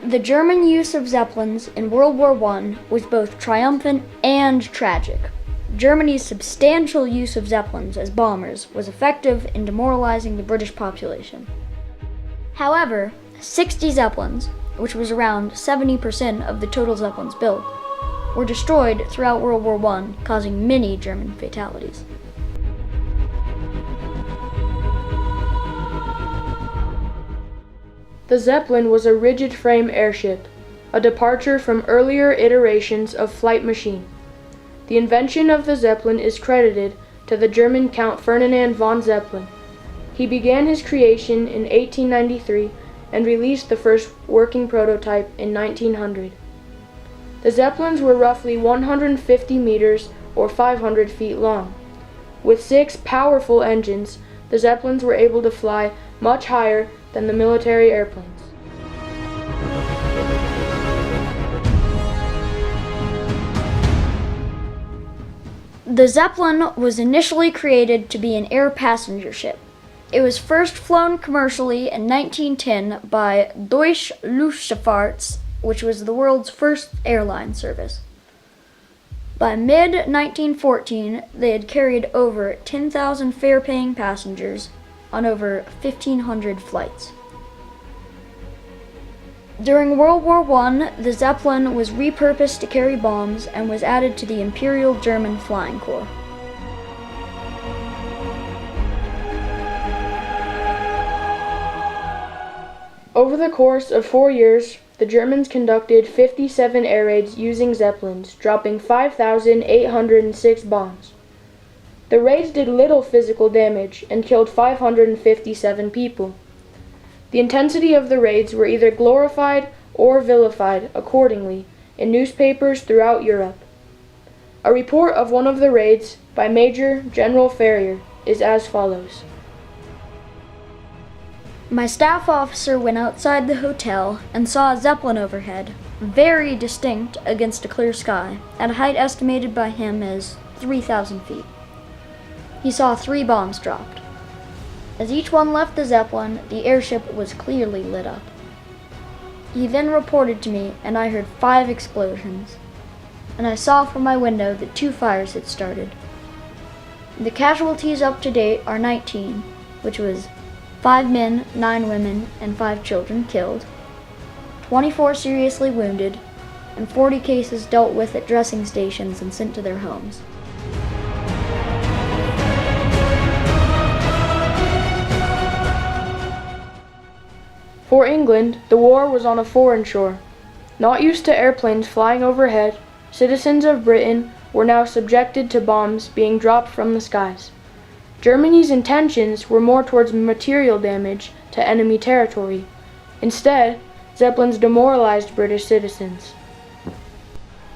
The German use of Zeppelins in World War I was both triumphant and tragic. Germany's substantial use of Zeppelins as bombers was effective in demoralizing the British population. However, 60 Zeppelins, which was around 70% of the total Zeppelins built, were destroyed throughout World War I, causing many German fatalities. The Zeppelin was a rigid-frame airship, a departure from earlier iterations of flight machine. The invention of the Zeppelin is credited to the German Count Ferdinand von Zeppelin. He began his creation in 1893 and released the first working prototype in 1900. The Zeppelins were roughly 150 meters or 500 feet long. With 6 powerful engines, the Zeppelins were able to fly much higher than the military airplanes. The Zeppelin was initially created to be an air passenger ship. It was first flown commercially in 1910 by Deutsche Luftschifffahrt, which was the world's first airline service. By mid-1914, they had carried over 10,000 fare-paying passengers on over 1,500 flights. During World War I, the Zeppelin was repurposed to carry bombs and was added to the Imperial German Flying Corps. Over the course of 4 years, the Germans conducted 57 air raids using Zeppelins, dropping 5,806 bombs. The raids did little physical damage and killed 557 people. The intensity of the raids were either glorified or vilified accordingly in newspapers throughout Europe. A report of one of the raids by Major General Ferrier is as follows. My staff officer went outside the hotel and saw a Zeppelin overhead, very distinct against a clear sky, at a height estimated by him as 3,000 feet. He saw 3 bombs dropped. As each one left the Zeppelin, the airship was clearly lit up. He then reported to me, and I heard 5 explosions, and I saw from my window that 2 fires had started. The casualties up to date are 19, which was 5 men, 9 women, and 5 children killed, 24 seriously wounded, and 40 cases dealt with at dressing stations and sent to their homes. For England, the war was on a foreign shore. Not used to airplanes flying overhead, citizens of Britain were now subjected to bombs being dropped from the skies. Germany's intentions were more towards material damage to enemy territory. Instead, Zeppelins demoralized British citizens.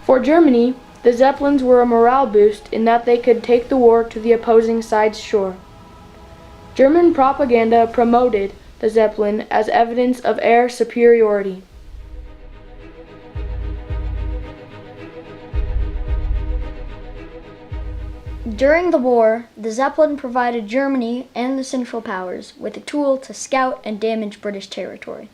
For Germany, the Zeppelins were a morale boost in that they could take the war to the opposing side's shore. German propaganda promoted the Zeppelin as evidence of air superiority. During the war, the Zeppelin provided Germany and the Central Powers with a tool to scout and damage British territory.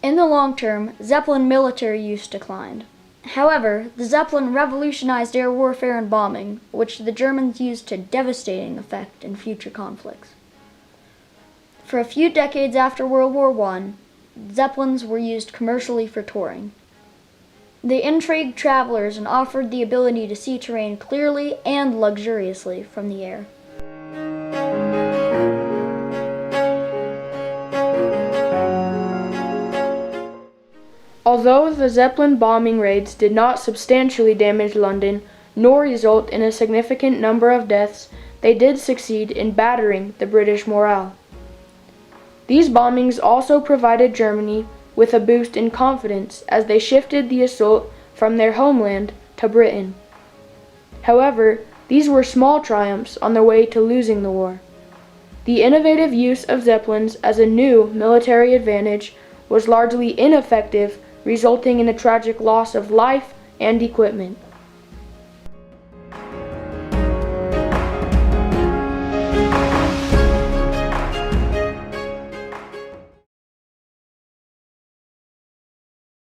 In the long term, Zeppelin military use declined. However, the Zeppelin revolutionized air warfare and bombing, which the Germans used to devastating effect in future conflicts. For a few decades after World War I, Zeppelins were used commercially for touring. They intrigued travelers and offered the ability to see terrain clearly and luxuriously from the air. Although the Zeppelin bombing raids did not substantially damage London, nor result in a significant number of deaths, they did succeed in battering the British morale. These bombings also provided Germany with a boost in confidence as they shifted the assault from their homeland to Britain. However, these were small triumphs on their way to losing the war. The innovative use of Zeppelins as a new military advantage was largely ineffective, resulting in a tragic loss of life and equipment.